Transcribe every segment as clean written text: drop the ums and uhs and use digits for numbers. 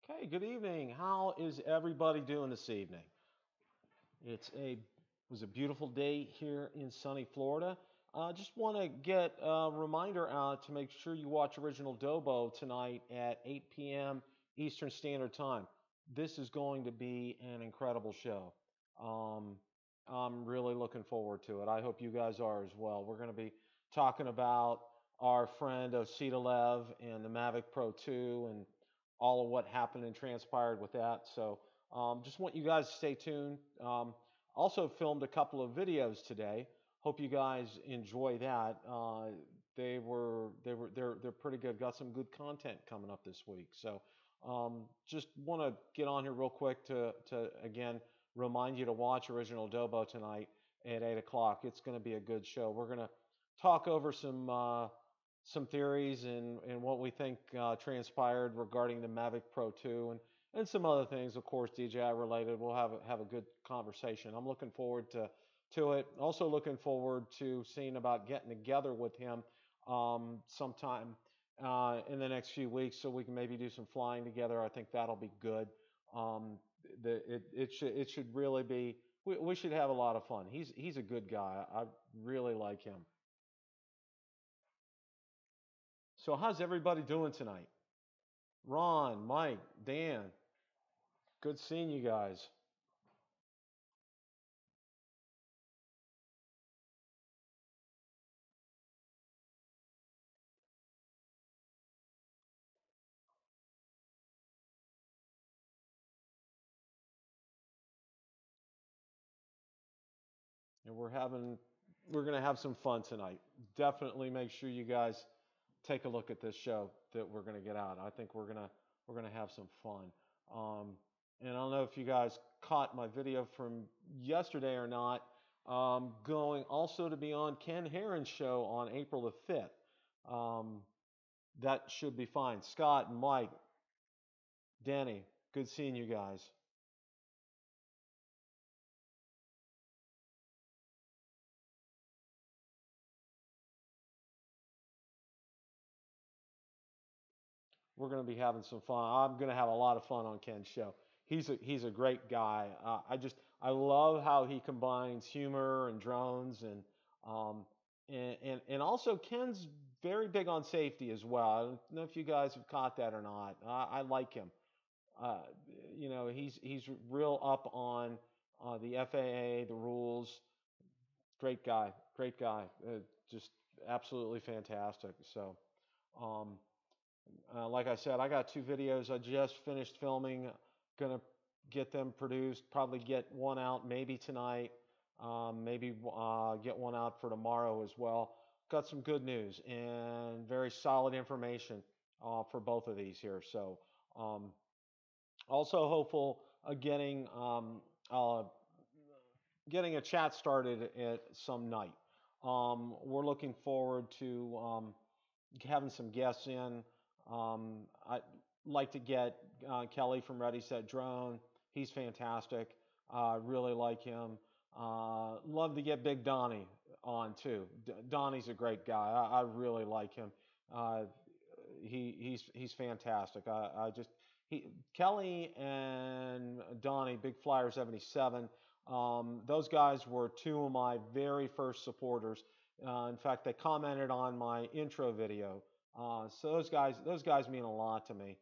Okay, good evening. How is everybody doing this evening? It was a beautiful day here in sunny Florida. Just want to get a reminder out to make sure you watch Original Dobo tonight at 8 p.m. Eastern Standard Time. This is going to be an incredible show. Um, I'm really looking forward to it. I hope you guys are as well. We're going to be talking about our friend Osita Lev and the Mavic Pro 2 and all of what happened and transpired with that. So just want you guys to stay tuned. Also filmed a couple of videos today. Hope you guys enjoy that. They're pretty good. Got some good content coming up this week. So just want to get on here real quick to again remind you to watch Original Dobo tonight at 8 o'clock. It's going to be a good show. We're going to talk over some theories and what we think transpired regarding the Mavic Pro 2 and some other things, of course, DJI related. We'll have a good conversation. I'm looking forward to it. Also looking forward to seeing about getting together with him sometime in the next few weeks so we can maybe do some flying together. I think that'll be good. Um, it should really be. We should have a lot of fun. He's a good guy. I really like him. So how's everybody doing tonight? Ron, Mike, Dan, good seeing you guys. And we're gonna have some fun tonight. Definitely make sure you guys take a look at this show that we're gonna get out. I think we're gonna have some fun. Um, and I don't know if you guys caught my video from yesterday or not. Going also to be on Ken Herron's show on April the 5th. Um, that should be fine. Scott, Mike, Danny, good seeing you guys. We're going to be having some fun. I'm going to have a lot of fun on Ken's show. He's a great guy. I love how he combines humor and drones um, and also Ken's very big on safety as well. I don't know if you guys have caught that or not. I like him. Uh, he's real up on the FAA, the rules. Great guy, great guy. Just absolutely fantastic. So. Um, like I said, I got two videos I just finished filming. Gonna get them produced. Probably get one out maybe tonight. Maybe get one out for tomorrow as well. Got some good news and very solid information for both of these here. So um, also hopeful of uh, getting a chat started at some night. We're looking forward to having some guests in. I'd like to get Kelly from Ready Set Drone. He's fantastic. Really like him. Love to get Big Donnie on too. Donnie's a great guy. I really like him. Uh, he's fantastic. I just he Kelly and Donnie, Big Flyer 77. Those guys were two of my very first supporters. In fact, they commented on my intro video. So those guys mean a lot to me.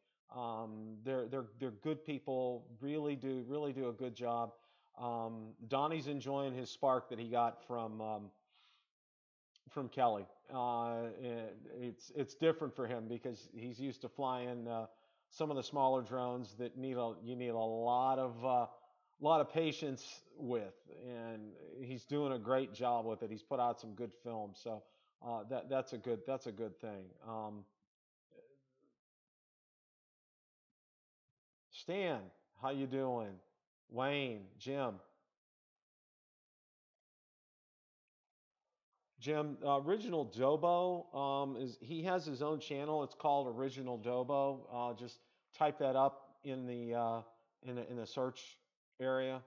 They're good people. Really do a good job. Donnie's enjoying his Spark that he got from Kelly. It's different for him because he's used to flying some of the smaller drones that you need a lot of patience with, and he's doing a great job with it. He's put out some good films, so that's a good thing. Stan, how you doing? Wayne, Jim, Original Dobo is he has his own channel. It's called Original Dobo. Just type that up in the search area.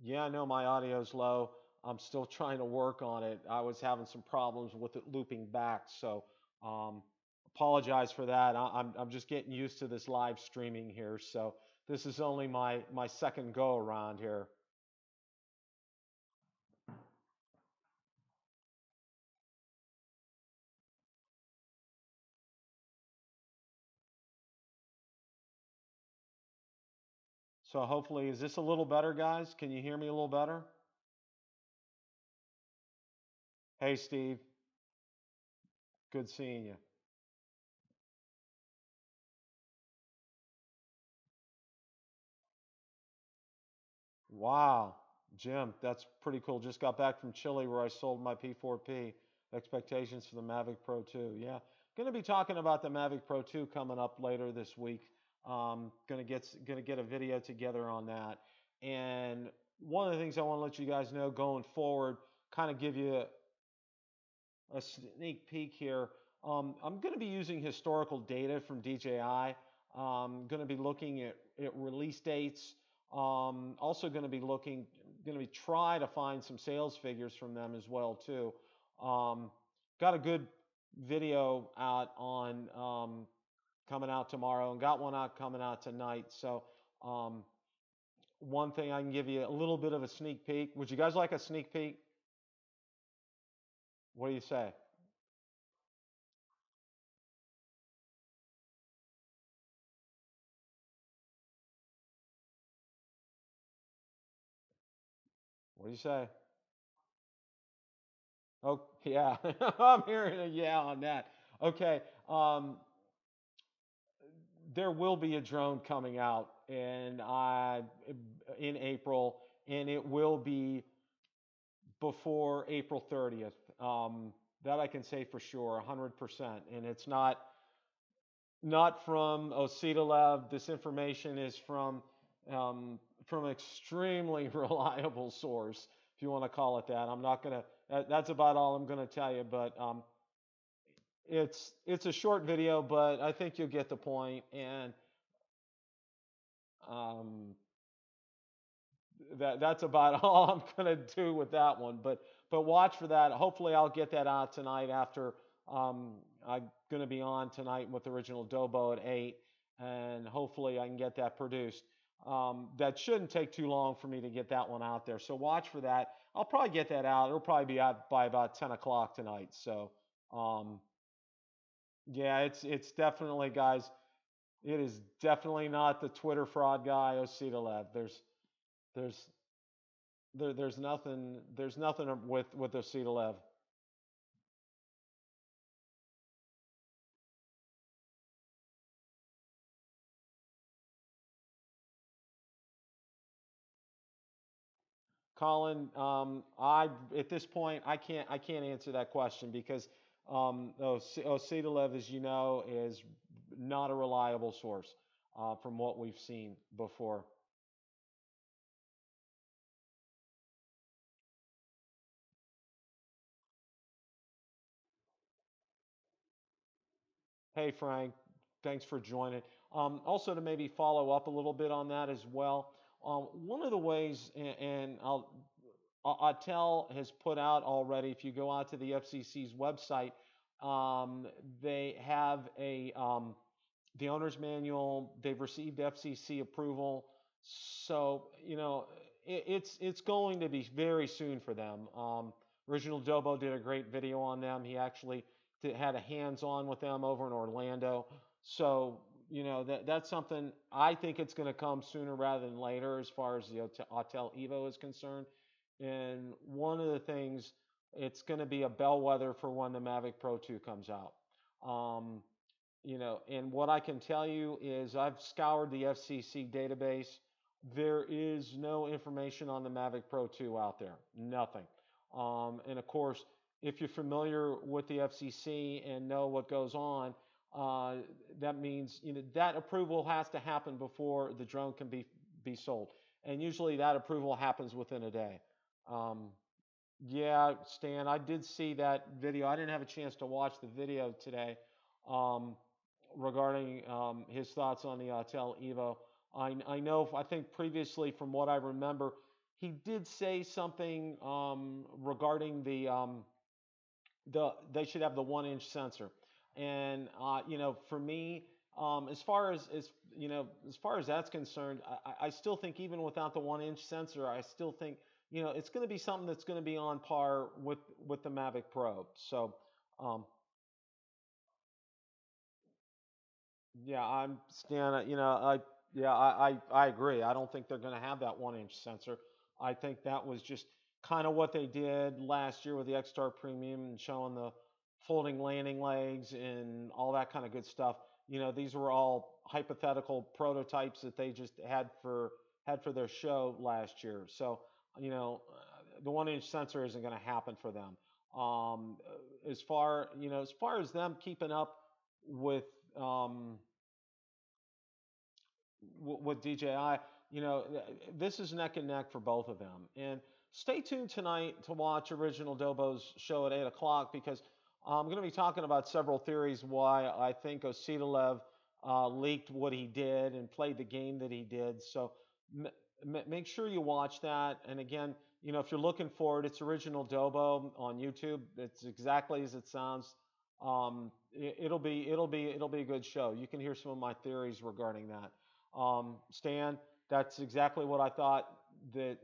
Yeah, I know my audio's low. I'm still trying to work on it. I was having some problems with it looping back, so um, apologize for that. I'm just getting used to this live streaming here, so this is only my second go around here. So hopefully, is this a little better, guys? Can you hear me a little better? Hey, Steve, good seeing you. Wow, Jim, that's pretty cool. Just got back from Chile where I sold my P4P. Expectations for the Mavic Pro 2. Yeah, going to be talking about the Mavic Pro 2 coming up later this week. Gonna get a video together on that. And one of the things I want to let you guys know going forward, kind of give you a sneak peek here. I'm going to be using historical data from DJI. Going to be looking at release dates. Also going to be try to find some sales figures from them as well too. Um, got a good video out on coming out tomorrow, and got one out coming out tonight. So um, one thing I can give you a little bit of a sneak peek. Would you guys like a sneak peek? What do you say? What do you say? Oh, yeah. I'm hearing a yeah on that. Okay. There will be a drone coming out in April, and it will be before April 30th. That I can say for sure, 100%. And it's not from Osita. This information is from an extremely reliable source, if you want to call it that. I'm not gonna. That's about all I'm gonna tell you. But it's a short video, but I think you'll get the point. And um, that's about all I'm gonna do with that one. But watch for that. Hopefully, I'll get that out tonight after I'm gonna be on tonight with Original Dobo at 8, and hopefully I can get that produced. That shouldn't take too long for me to get that one out there. So watch for that. I'll probably get that out. It'll probably be out by about 10 o'clock tonight. So um, yeah, it's definitely, guys. It is definitely not the Twitter fraud guy, Osita. There's there's nothing with Osita. Colin, I at this point I can't answer that question because Osita, as you know, is not a reliable source from what we've seen before. Hey, Frank, thanks for joining. Also, to maybe follow up a little bit on that as well, one of the ways, and Autel has put out already, if you go out to the FCC's website, they have the owner's manual. They've received FCC approval, so it's going to be very soon for them. Original Dobo did a great video on them. He actually had a hands-on with them over in Orlando. So that's something I think it's going to come sooner rather than later as far as the Autel Evo is concerned. And one of the things, it's going to be a bellwether for when the Mavic Pro 2 comes out. Um, and what I can tell you is I've scoured the FCC database. There is no information on the Mavic Pro 2 out there. Nothing. And of course, if you're familiar with the FCC and know what goes on, uh, that means that approval has to happen before the drone can be sold. And usually that approval happens within a day. Um, yeah, Stan, I did see that video. I didn't have a chance to watch the video today um, regarding his thoughts on the Autel Evo. I know, I think previously, from what I remember, he did say something regarding they should have the 1 inch sensor, and for me, as far as that's concerned, I still think even without the 1 inch sensor, I still think it's going to be something that's going to be on par with the Mavic Pro. So um, yeah, I'm Stan. I agree. I don't think they're going to have that 1 inch sensor. I think that was just kind of what they did last year with the X-Star Premium and showing the folding landing legs and all that kind of good stuff. These were all hypothetical prototypes that they just had for their show last year. So, the 1 inch sensor isn't going to happen for them. As far as them keeping up with um, with DJI, this is neck and neck for both of them. And stay tuned tonight to watch Original Dobo's show at 8 o'clock because I'm going to be talking about several theories why I think Ositalev leaked what he did and played the game that he did. So make sure you watch that. And again, if you're looking for it, it's Original Dobo on YouTube. It's exactly as it sounds. It'll be a good show. You can hear some of my theories regarding that. Stan, that's exactly what I thought that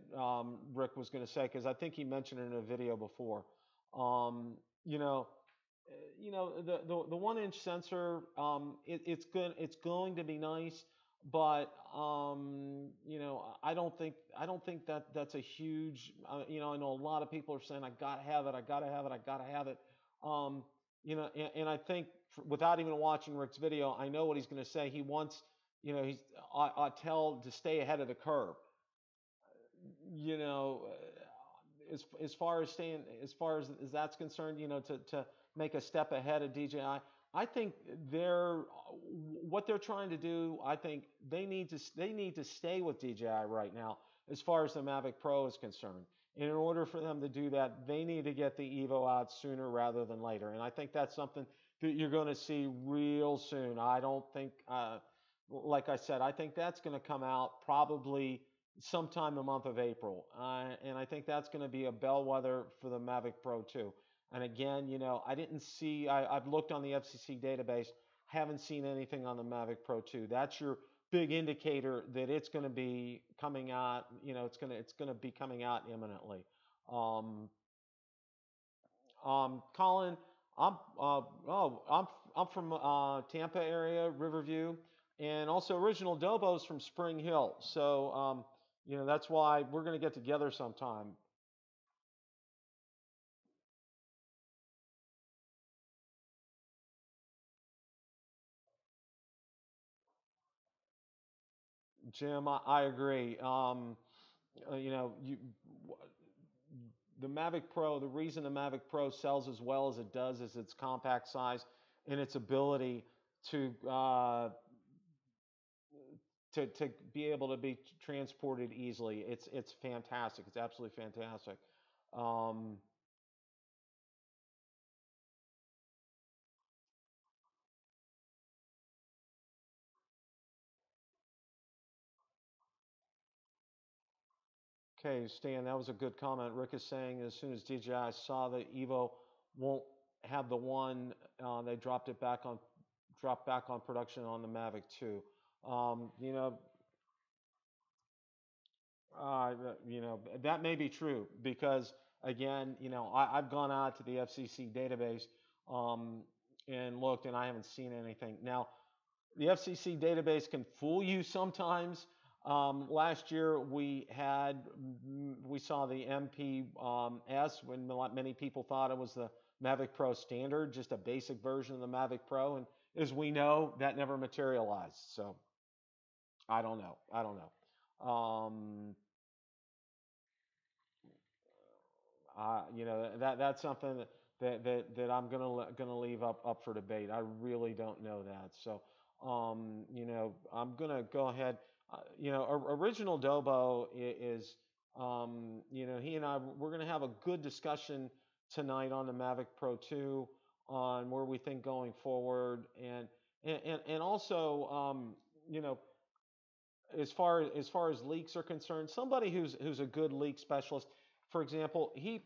Rick was going to say because I think he mentioned it in a video before. Um, you know, the 1 inch sensor, it's going to be nice, but I don't think that that's a huge. I know a lot of people are saying I gotta have it, I gotta have it, I gotta have it. Um, and I think without even watching Rick's video, I know what he's going to say. He wants, he's I tell to stay ahead of the curve. You know, as far as that's concerned, to make a step ahead of DJI. I think they're what they're trying to do. I think they need to stay with DJI right now as far as the Mavic Pro is concerned. And in order for them to do that, they need to get the Evo out sooner rather than later. And I think that's something that you're going to see real soon. I don't think, like I said, I think that's going to come out probably sometime the month of April. And I think that's going to be a bellwether for the Mavic Pro 2. And again, I didn't see, I've looked on the FCC database, haven't seen anything on the Mavic Pro 2. That's your big indicator that it's going to be coming out, it's going to be coming out imminently. Um, Colin, I'm from Tampa area, Riverview, and also Original Dobos from Spring Hill. So, that's why we're going to get together sometime. Jim, I agree. The Mavic Pro, the reason the Mavic Pro sells as well as it does is its compact size and its ability to to be able to be transported easily. It's fantastic. It's absolutely fantastic. Um, okay, Stan, that was a good comment. Rick is saying as soon as DJI saw the Evo won't have the one, they dropped back on production on the Mavic 2. Um, you know, Uh, that may be true because again, I've gone out to the FCC database um, and looked, and I haven't seen anything. Now, the FCC database can fool you sometimes. Last year we saw the MP when many people thought it was the Mavic Pro standard, just a basic version of the Mavic Pro, and as we know, that never materialized. So I don't know. I don't know. That's something that I'm gonna leave up for debate. I really don't know that. So, I'm gonna go ahead. Original Dobo is, he and we're gonna have a good discussion tonight on the Mavic Pro 2 on where we think going forward, and also, as far as leaks are concerned, somebody who's a good leak specialist. For example, he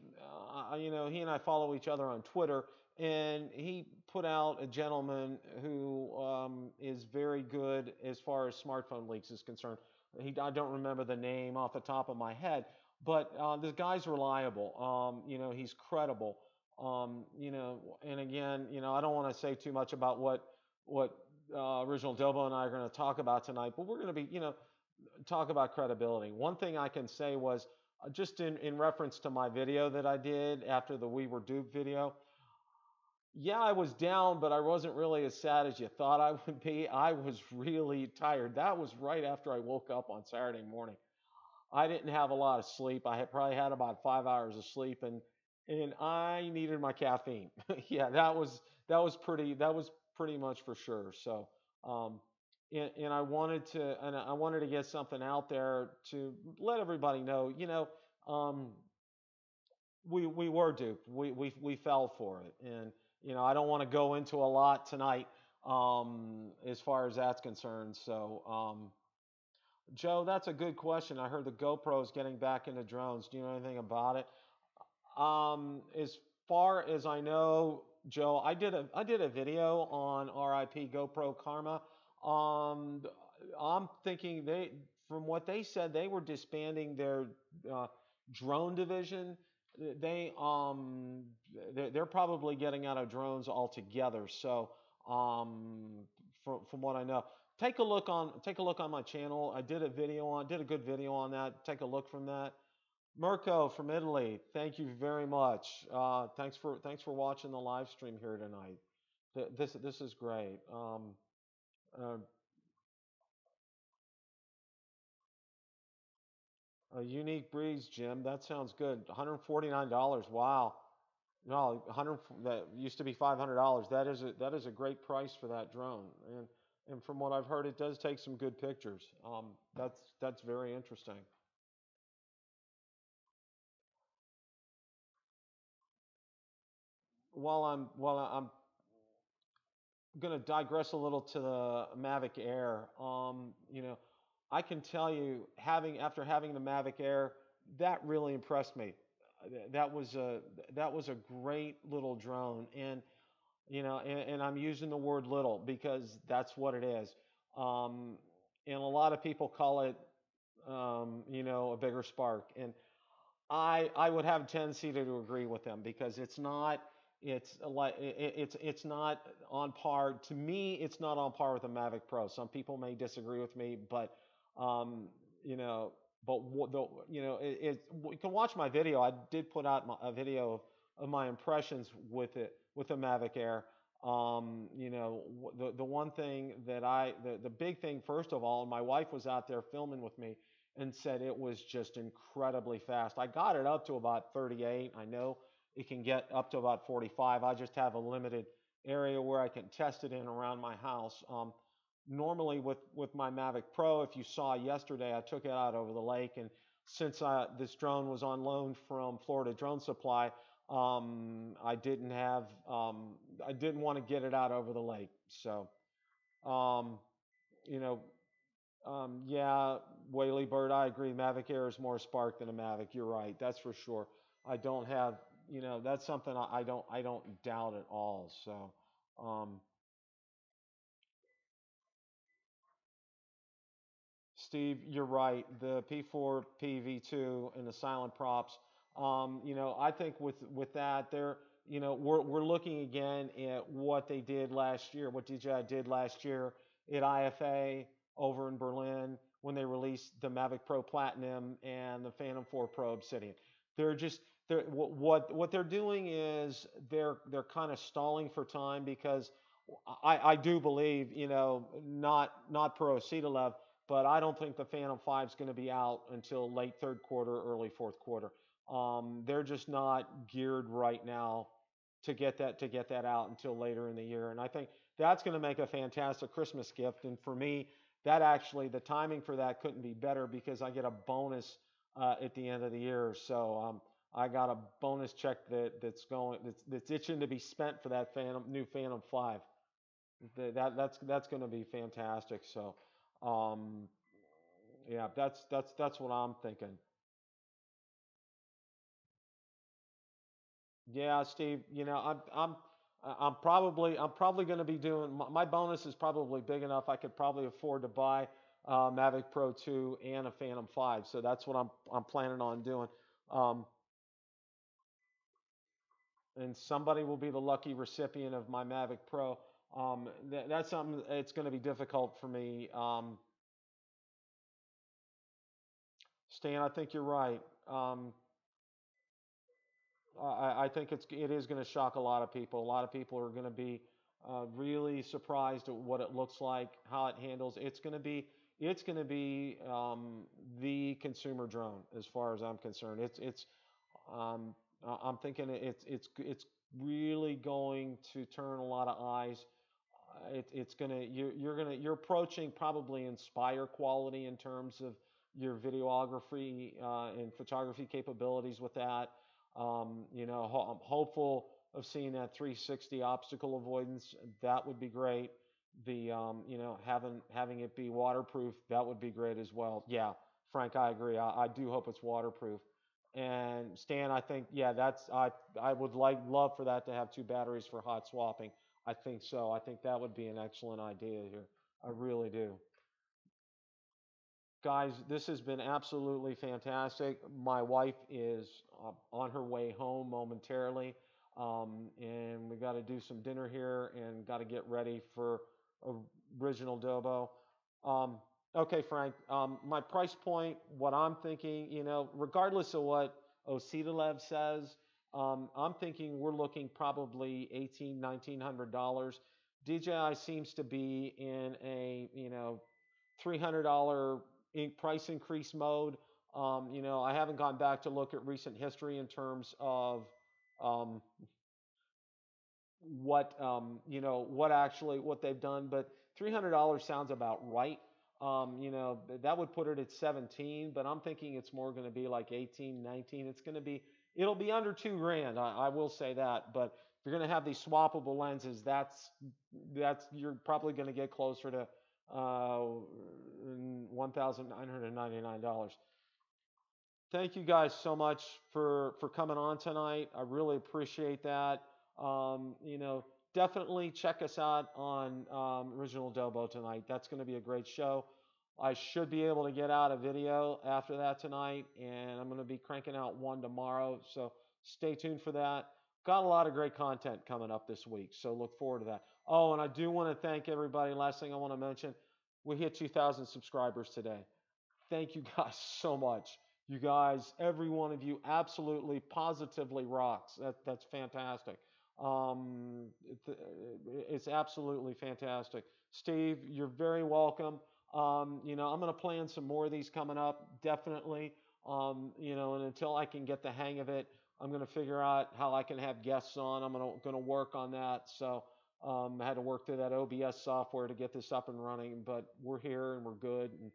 and I follow each other on Twitter, and he put out a gentleman who is very good as far as smartphone leaks is concerned. I don't remember the name off the top of my head, but this guy's reliable. He's credible. And again, I don't want to say too much about what Original Dobo and I are going to talk about tonight, but we're going to be, talk about credibility. One thing I can say was just in reference to my video that I did after the We Were Duped video. Yeah, I was down, but I wasn't really as sad as you thought I would be. I was really tired. That was right after I woke up on Saturday morning. I didn't have a lot of sleep. I had probably had about 5 hours of sleep, and I needed my caffeine. Yeah, that was pretty much for sure. So, um, and I wanted to get something out there to let everybody know. Um, we were duped. We fell for it, and I don't want to go into a lot tonight as far as that's concerned. So, Joe, that's a good question. I heard the GoPro is getting back into drones. Do you know anything about it? As far as I know, Joe, I did a video on RIP GoPro Karma. Um, I'm thinking from what they said, they were disbanding their uh, drone division. They they're probably getting out of drones altogether. So, from what I know, take a look on my channel. Did a good video on that. Take a look from that. Mirko from Italy, thank you very much. Thanks for watching the live stream here tonight. This is great. Uh, a unique breeze, Jim. That sounds good. $149. Wow. No, 100 that used to be $500. That is a great price for that drone. And from what I've heard, it does take some good pictures. That's very interesting. While I'm going to digress a little to the Mavic Air. I can tell you, after having the Mavic Air, that really impressed me. That was a that was a great little drone, and I'm using the word little because that's what it is. Um, and a lot of people call it, a bigger Spark, and I would have a tendency to agree with them because it's not. It's not on par. To me, it's not on par with the Mavic Pro. Some people may disagree with me, but um, you know, you can watch my video. I did put out a video of my impressions with the Mavic Air. The one thing the big thing first of all, my wife was out there filming with me and said it was just incredibly fast. I got it up to about 38. I know it can get up to about 45. I just have a limited area where I can test it in around my house. Normally with my Mavic Pro, if you saw yesterday, I took it out over the lake, and since this drone was on loan from Florida Drone Supply, I didn't have I didn't want to get it out over the lake. So, um, you know, yeah, Whaley Bird, I agree. Mavic Air is more Spark than a Mavic. You're right. That's for sure. I don't have, that's something I don't doubt at all. So, um, Steve, you're right. The P4 PV2 and the silent props. I think with that, we're looking again at what they did last year, what DJI did last year at IFA over in Berlin when they released the Mavic Pro Platinum and the Phantom 4 Pro Obsidian. They're just what they're doing is they're kind of stalling for time because I do believe, not pro Cetalov, but I don't think the Phantom 5 is going to be out until late third quarter, early fourth quarter. They're just not geared right now to get that out until later in the year, and I think that's going to make a fantastic Christmas gift. And for me, that actually the timing for that couldn't be better because I get a bonus at the end of the year. So I got a bonus check that's itching to be spent for that new Phantom 5. That's going to be fantastic. So, um, Yeah, that's what I'm thinking. Yeah, Steve. I'm probably going to be doing my bonus is probably big enough. I could probably afford to buy Mavic Pro 2 and a Phantom 5. So that's what I'm planning on doing. Um, and somebody will be the lucky recipient of my Mavic Pro. That's something. It's going to be difficult for me. Stan, I think you're right. I think it is going to shock a lot of people. A lot of people are going to be really surprised at what it looks like, how it handles. It's going to be the consumer drone as far as I'm concerned. Um, I'm thinking it's really going to turn a lot of eyes. It's gonna you're approaching probably Inspire quality in terms of your videography and photography capabilities with that. I'm hopeful of seeing that 360 obstacle avoidance. That would be great. Having it be waterproof, that would be great as well. Yeah, Frank, I agree. I do hope it's waterproof. And Stan, I think, yeah, I would love for that to have two batteries for hot swapping. I think so. I think that would be an excellent idea here. I really do. Guys, this has been absolutely fantastic. My wife is on her way home momentarily, and we got to do some dinner here and got to get ready for original Dobo. Um, okay, Frank, my price point, what I'm thinking, regardless of what Ositalev says, I'm thinking we're looking probably $1,800, $1,900. DJI seems to be in a, $300 price increase mode. I haven't gone back to look at recent history in terms of um, what they've done, but $300 sounds about right. That would put it at 17, but I'm thinking it's more going to be like 18, 19. It'll be under 2 grand. I will say that, but if you're going to have these swappable lenses, you're probably going to get closer to $1,999. Thank you guys so much for coming on tonight. I really appreciate that. Um, you know, Definitely check us out on Original Dobo tonight. That's going to be a great show. I should be able to get out a video after that tonight, and I'm going to be cranking out one tomorrow. So stay tuned for that. Got a lot of great content coming up this week, so look forward to that. Oh, and I do want to thank everybody. Last thing I want to mention, we hit 2,000 subscribers today. Thank you guys so much. You guys, every one of you, absolutely, positively rocks. That's fantastic. It's absolutely fantastic. Steve, you're very welcome. I'm going to plan some more of these coming up, definitely. And until I can get the hang of it, I'm going to figure out how I can have guests on. I'm going to work on that. So I had to work through that OBS software to get this up and running, but we're here and we're good. And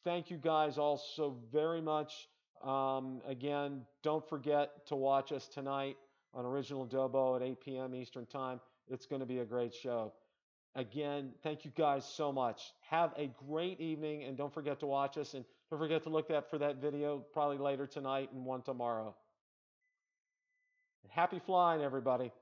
thank you guys all so very much. Again, don't forget to watch us tonight on Original Dobo at 8 p.m. Eastern Time. It's going to be a great show. Again, thank you guys so much. Have a great evening, and don't forget to watch us. And don't forget to look for that video probably later tonight and one tomorrow. Happy flying, everybody.